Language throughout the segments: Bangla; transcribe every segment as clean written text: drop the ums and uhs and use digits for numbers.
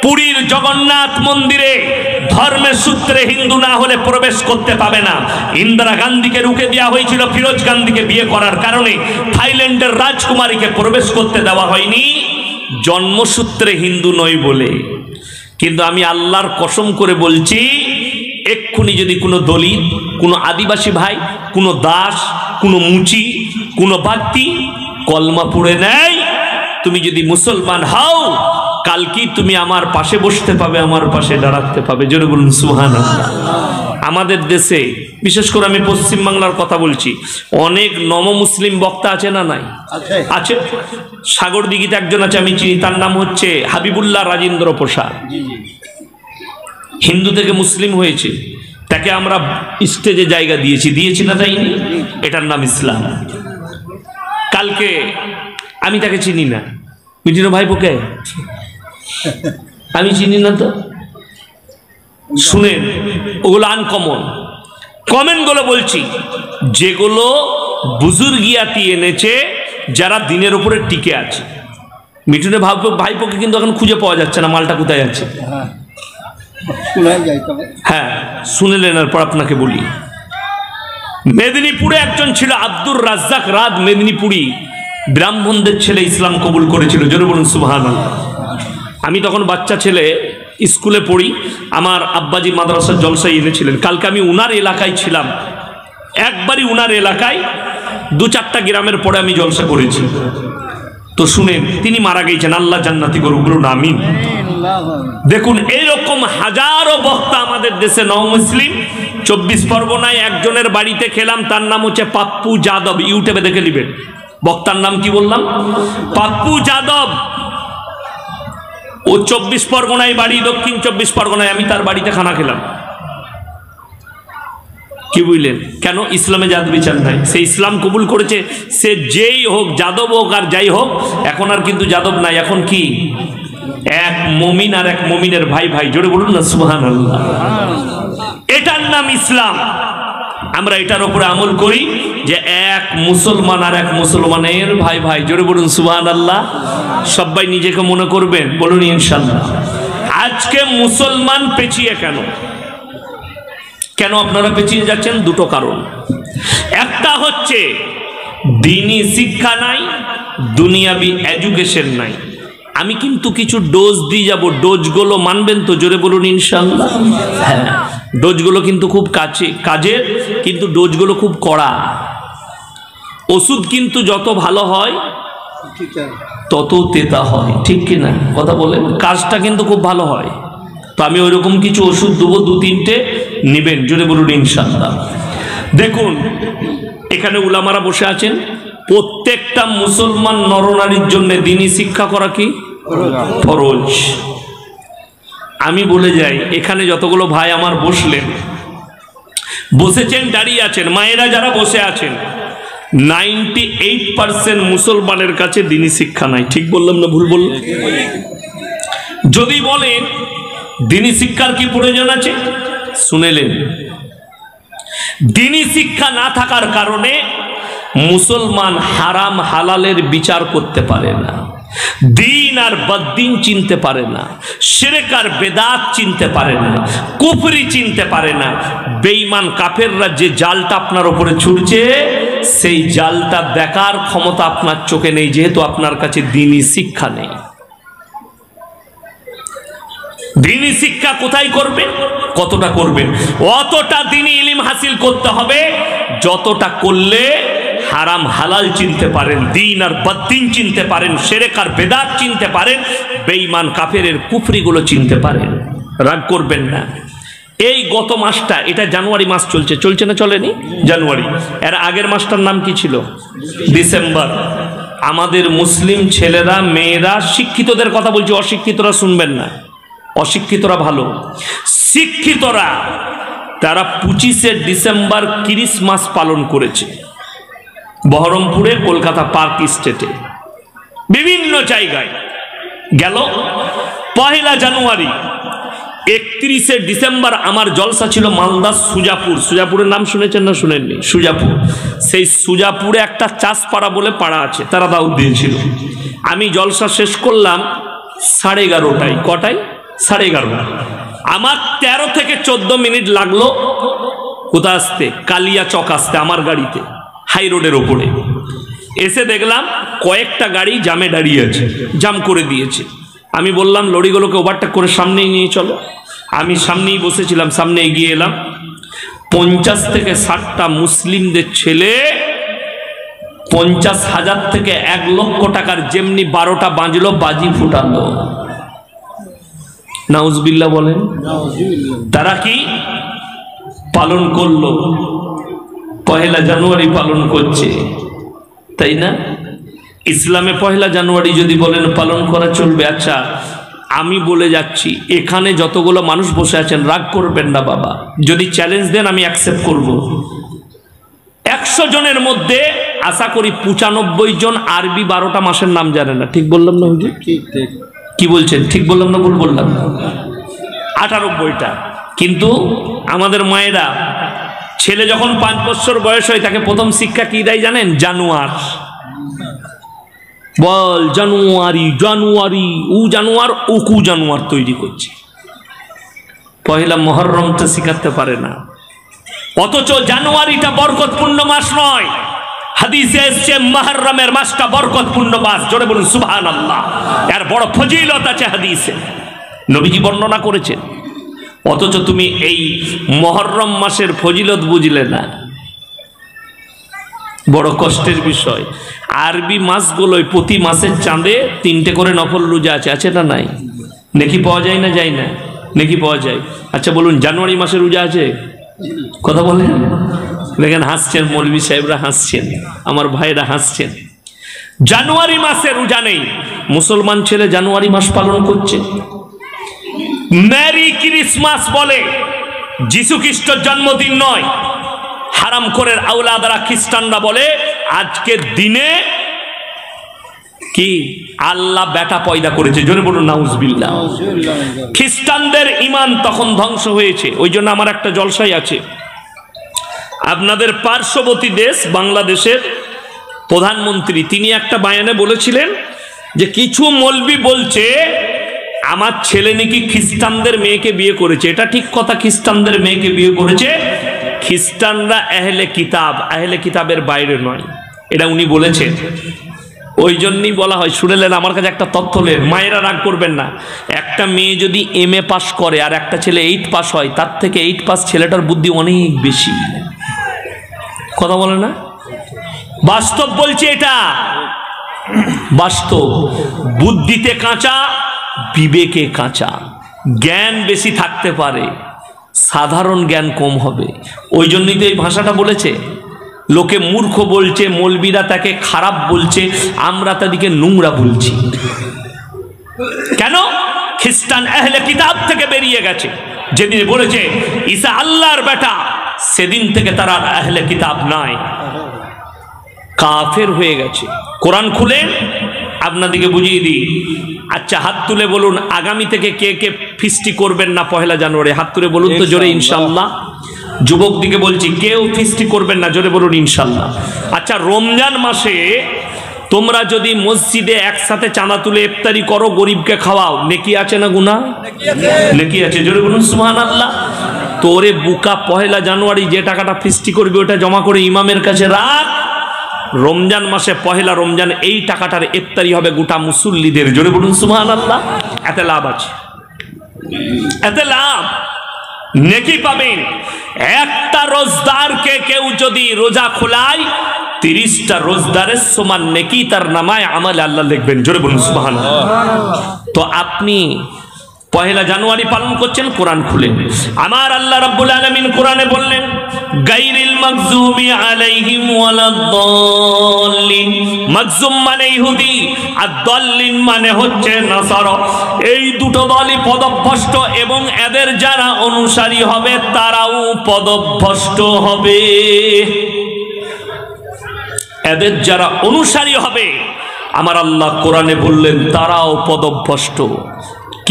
পুরীর জগন্নাথ মন্দিরে ধর্মের সূত্রে হিন্দু না হলে প্রবেশ করতে পাবে না। ইন্দিরা গান্ধীকে রুখে দেওয়া হয়েছিল ফিরোজ গান্ধীকে বিয়ে করার কারণে। থাইল্যান্ডের রাজকুমারীকে প্রবেশ করতে দেওয়া হয়নি জন্মসূত্রে হিন্দু নয় বলে। কিন্তু আমি আল্লাহর কসম করে বলছি, এক্ষুনি যদি কোনো দলিত, কোনো আদিবাসী ভাই, কোনো দাস, কোনো মুচি, কোনো ব্যক্তি কলমা পড়ে নেয়, তুমি যদি মুসলমান হও, কালকেই তুমি আমার পাশে বসতে পাবে, আমার পাশে দাঁড়াতে পাবে। জোরে বলুন সুবহানাল্লাহ। আমাদের দেশে বিশেষ করে আমি পশ্চিম বাংলার কথা বলছি, অনেক নম মুসলিম বক্তা আছে না নাই? আছে। সাগরদিঘিতে একজন আছে, আমি চিনি, তার নাম হচ্ছে হাবিবুল্লাহ রাজেন্দ্র প্রসাদ। হিন্দু থেকে মুসলিম হয়েছে, তাকে আমরা স্টেজে জায়গা দিয়েছি না তাই? এটার নাম ইসলাম। কালকে আমি তাকে চিনি না, বুঝলি না ভাইপোকে? আমি চিনি না তো। শুনেন, ওগুলো আনকমন কমেন্ট গুলো বলছি, যেগুলো বুজুর্গিয়াতি এনেছে, যারা দিনের উপরে টিকে আছে। মিঠুনে ভাইপোকে কিন্তু এখন খুঁজে পাওয়া যাচ্ছে না, মালটা কোথায় আছে। হ্যাঁ, শুনেলেন। এরপর আপনাকে বলি, মেদিনীপুরে একজন ছিল আব্দুর রাজ্জাক রাত, মেদিনীপুরি, ব্রাহ্মণদের ছেলে, ইসলাম কবুল করেছিল। জোরে বলুন সুবহানাল্লাহ। আমি তখন বাচ্চা ছেলে, স্কুলে পড়ি, আমার আব্বাজি মাদ্রাসার জলসায় এনেছিলেন। কালকে আমি উনার এলাকায় ছিলাম, একবারই উনার এলাকায় 2-4টা গ্রামের পরে আমি জলসা করেছি। তো শুনেন, তিনি মারা গেছেন, আল্লাহ জান্নাতি করুক, বলুন আমিন। দেখুন, এইরকম হাজারো বক্তা আমাদের দেশে নও মুসলিম। 24 পরগনায় একজনের বাড়িতে খেলাম, তার নাম হচ্ছে পাপ্পু যাদব, ইউটিউবে দেখে নেবেন। বক্তার নাম কি বললাম? পাপ্পু যাদব। ও 24 পরগনায় বাড়ি, দক্ষিণ 24 পরগনায়। আমি তার বাড়িতে খানা খেলাম। কি বুঝলেন? কেন? ইসলামে জাত বিচার নাই। সে ইসলাম কবুল করেছে, সে যেই হোক, যাদব হোক আর যাই হোক। এখন আর কিন্তু যাদব নাই, এখন কি? এক মুমিন আর এক মুমিনের ভাই ভাই। জোরে বলুন না সুবহানাল্লাহ। এটার নাম ইসলাম। আমরা এটার উপরে আমল করি যে এক মুসলমান আর এক মুসলমানের ভাই ভাই। জোরে বলুন সুবহানাল্লাহ। সবাই নিজেকে মনে করবেন, বলুন ইনশাআল্লাহ। আজকে মুসলমান পেছিয়ে কেন? কেন আপনারা পেছিয়ে যাচ্ছেন? দুটো কারণ। একটা হচ্ছে দ্বীনি শিক্ষা নাই, দুনিয়াবি এডুকেশন নাই। আমি কিন্তু কিছু ডোজ দিয়ে যাব, ডোজগুলো মানবেন তো? জোরে বলুন ইনশাআল্লাহ। হ্যাঁ, ডোজগুলো কিন্তু খুব কাজের, কিন্তু ডোজগুলো খুব কড়া। ওষুধ কিন্তু যত ভালো হয় তত তেতা হয়, ঠিক কিনা কথা বলেন? কাজটা কিন্তু খুব ভালো হয়। তো আমি ওইরকম কিছু ওষুধ দেবো, 2-3টে নেবেন। জোরে বলুন ইনশাআল্লাহ। দেখুন, এখানে উলামারা বসে আছেন। প্রত্যেকটা মুসলমান নরনারীর জন্য দ্বীনি শিক্ষা করা কি ফরজ। আমি বলে যাই, এখানে যতগুলো ভাই আমার বসেছেন, দাঁড়িয়ে আছেন, মায়েরা যারা বসে আছেন, 98% মুসলমানের কাছে দ্বীনি শিক্ষা নাই। ঠিক বললাম না ভুল বললাম? যদি বলেন দ্বীনি শিক্ষার কি প্রয়োজন আছে, শুনেলেন, দ্বীনি শিক্ষা না থাকার কারণে মুসলমান হারাম হালালের বিচার করতে পারে না, দিন আর বদ্দিন চিনতে পারে না, শিরক আর বেদাত চিনতে পারে না, কুফরি চিনতে পারে না। বেঈমান কাফেররা যে জালটা আপনার উপরে ছুড়ছে, সেই জালটা দেখার ক্ষমতা আপনার চোখে নেই, যেহেতু আপনার কাছে দ্বীনি শিক্ষা নেই। দ্বীনি শিক্ষা কোথায় করবেন? কতটা করবেন? অতটা দ্বীনি ইলম হাসিল করতে হবে যতটা করলে হারাম হালাল চিনতে পারেন, দিন আর বদ্দিন চিনতে পারেন, শিরক আর বেদাত চিনতে পারেন, বেঈমান কাফেরের কুফরিগুলো চিনতে পারেন। রাগ করবেন না। এই গত মাসটা, এটা জানুয়ারি মাস চলছে না চলেনি? জানুয়ারি। এর আগের মাসটার নাম কি ছিল? ডিসেম্বর। আমাদের মুসলিম ছেলেরা, মেয়েরা, শিক্ষিতদের কথা বলছি, অশিক্ষিতরা শুনবেন না। অশিক্ষিতরা ভালো, শিক্ষিতরা তারা 25শে ডিসেম্বর ক্রিসমাস পালন করেছে। বহরমপুরে, কলকাতা পার্ক স্টেটে, বিভিন্ন জায়গায় গেল। 1 জানুয়ারি, 31শে ডিসেম্বর আমার জলসা ছিল মালদা সুজাপুর। সুজাপুরের নাম শুনেছেন না শুনেননি? সুজাপুর। সেই সুজাপুরে একটা চাষপাড়া বলে পাড়া আছে, তারা দাওয়াত দিয়েছিল। আমি জলসা শেষ করলাম 11:30টায়। কটায়? 11:30। আমার 13 থেকে 14 মিনিট লাগলো কোথা আসতে, কালিয়া চক আসতে, আমার গাড়িতে হাই রোডের ওপরে। এসে দেখলাম কয়েকটা গাড়ি জামে দাঁড়িয়ে আছে, জাম করে দিয়েছে। আমি বললাম লরিগুলোকে ওভারটেক করে সামনেই নিয়ে চলো। আমি সামনেই বসেছিলাম, সামনে এগিয়ে এলাম। 50 থেকে 60টা মুসলিমদের ছেলে 50,000 থেকে 1 লক্ষ টাকার যেমনি 12টা বাজলো বাজি ফুটালো। নাউজুবিল্লাহ বলেন। তারা কি পালন করলো? 1 জানুয়ারি পালন করছে, তাই না? ইসলামে 1 জানুয়ারি যদি বলেন পালন করা চলবে। আচ্ছা, আমি বলে যাচ্ছি, এখানে যতগুলো মানুষ বসে আছেন রাগ করবেন না বাবা, যদি চ্যালেঞ্জ দেন আমি অ্যাকসেপ্ট করব। 100 জনের মধ্যে আশা করি 95 জন আরবি 12টা মাসের নাম জানে না। ঠিক বললাম না হুজুর? কি বলছেন, ঠিক বললাম না ভুল বললাম? 98টা। কিন্তু আমাদের মায়েরা, ছেলে যখন 5 বছর বয়স হয় তাকে প্রথম শিক্ষা কি দেয় জানেন? জানুয়ার। বল জানুয়ারি, জানুয়ারি, উ জানুয়ার, উকু জানুয়ার তৈরি করছে। 1 মুহররমটা শিখাতে পারে না। অথচ জানুয়ারিটা বরকতপূর্ণ মাস নয়। হাদিসে এসেছে মুহররমের মাসটা বরকতপূর্ণ মাস। জোরে বলুন সুবহানাল্লাহ। এর বড় ফজিলত আছে হাদিসে, নবীজি বর্ণনা করেছেন। অথচ তুমি এই মুহররম মাসের ফজিলত বুঝলে না, বড় কষ্টের বিষয়। আরবি মাসগুলোয় প্রতি মাসের চাঁদে 3টে করে নফল রোজা আছে, আছে না নাই? নেকি পাওয়া যায় না যায় না? নেকি পাওয়া যায়। আচ্ছা বলুন, জানুয়ারি মাসে রোজা আছে? কথা বলেন। দেখেন হাসছেন, মৌলভী সাহেবরা হাসছেন, আমার ভাইরা হাসছেন। জানুয়ারি মাসে রোজা নেই, মুসলমান ছেলে জানুয়ারি মাস পালন করছে। মেরি ক্রিসমাস বলে, যিশু খ্রিস্টের জন্মদিন নয়। হারাম করে আওলাদরা খ্রিস্টানরা বলে আজকের দিনে কি আল্লাহ বেটা পয়দা করেছে। জোরে বলুন নাউজুবিল্লাহ। খ্রিস্টানদের ঈমান তখন ধ্বংস হয়েছে। ওই জন্য আমার একটা জলসাই আছে, আপনাদের পার্শ্ববর্তী দেশ বাংলাদেশের প্রধানমন্ত্রী তিনি একটা বায়ানে বলেছিলেন যে কিছু মৌলবি বলছে আমার ছেলে নাকি খ্রিস্টানদের মেয়েকে বিয়ে করেছে। এটা ঠিক কথা, খ্রিস্টানদের মেয়েকে বিয়ে করেছে। খ্রিস্টানরা আহলে কিতাব, আহলে কিতাবের বাইরে নয়, এটা উনি বলেছেন। ওই জন্যই বলা হয়, শুনেলেন আমার কাছে একটা তথ্য নেন, মায়েরা রাগ করবেন না। একটা মেয়ে যদি MA পাস করে আর একটা ছেলে 8 পাস হয়, তার থেকে 8 পাস ছেলেটার বুদ্ধি অনেক বেশি। কথা বলে না? বাস্তব বলছে, এটা বাস্তব। বুদ্ধিতে কাঁচা, বিবেকে কাঁচা। জ্ঞান বেশি থাকতে পারে, সাধারণ জ্ঞান কম হবে। ওই জন্যই তো এই ভাষাটা বলেছে। লোকে মূর্খ বলছে, মৌলবীরা তাকে খারাপ বলছে, আমরা তাদেরকে নোংরা বলছি। কেন? খ্রিস্টান আহলে কিতাব থেকে বেরিয়ে গেছে। যেদিন বলেছে ঈসা আল্লাহর বেটা, সেদিন থেকে তারা আহলে কিতাব নয়, কাফের হয়ে গেছে। কোরআন খুলে আপনাদেরকে বুঝিয়ে দিই। আচ্ছা হাত তুলে বলুন, আগামী থেকে কে কে ফিস্টি করবেন না 1 জানুয়ারি? হাত তুলে বলুন তো জোরে ইনশাআল্লাহ। যুবক দিকে বলছি, কেউ ফিস্টি করবেন না, জোরে বলুন ইনশাআল্লাহ। আচ্ছা, রমজান মাসে তোমরা যদি মসজিদে একসাথে চাঁদা তুলে ইফতারি করো, গরিবকে খাওয়াও, নেকি আছে না গুনাহ? নেকি আছে, জোরে বলুন সুবহানাল্লাহ। তোরে বুকা 1 জানুয়ারি যে টাকাটা ফিস্টি করবে ওটা জমা করে ইমামের কাছে রাখ। রমজান মাসে 1 রমজান এই টাকাটার ইফতারি হবে গোটা মুসল্লিদের। জোরে বলুন সুবহানাল্লাহ। এতে লাভ আছে, এতে লাভ, নেকি পাবেন। একটা রোজদারকে কেউ যদি রোজা খোলায়, 30টা রোজদারের সমান নেকি তার নামায় আমলে আল্লাহ লিখবেন। জোরে বলুন সুবহানাল্লাহ। তো আপনি 1 জানুয়ারি পালন করছেন, কোরআন খুলেন। আমার আল্লাহ রাব্বুল আলামিন কোরআনে বললেন, গায়রিল মাগযুবি আলাইহিম ওয়ালাদ-দাল্লিন। মাগযুম মানে ইহুদি, আর দাল্লিন মানে হচ্ছে নাসারা। এই দুটো দলই পদভ্রষ্ট এবং এদের যারা অনুসারী হবে তারাও পদভ্রষ্ট হবে। এদের যারা অনুসারী হবে, আমার আল্লাহ কোরআনে বললেন তারাও পদভ্রষ্ট।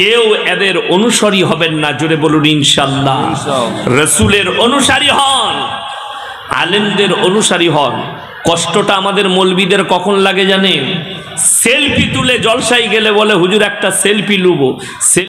কেউ এদের অনুসারী হবেন না, জোরে বলুন ইনশাআল্লাহ। রাসূলের অনুসারী হন, আলেমদের অনুসারী হন। কষ্টটা আমাদের মৌলবীদের কখন লাগে জানেন? সেলফি তুলে জলসায় গেলে বলে হুজুর একটা সেলফি লুবো।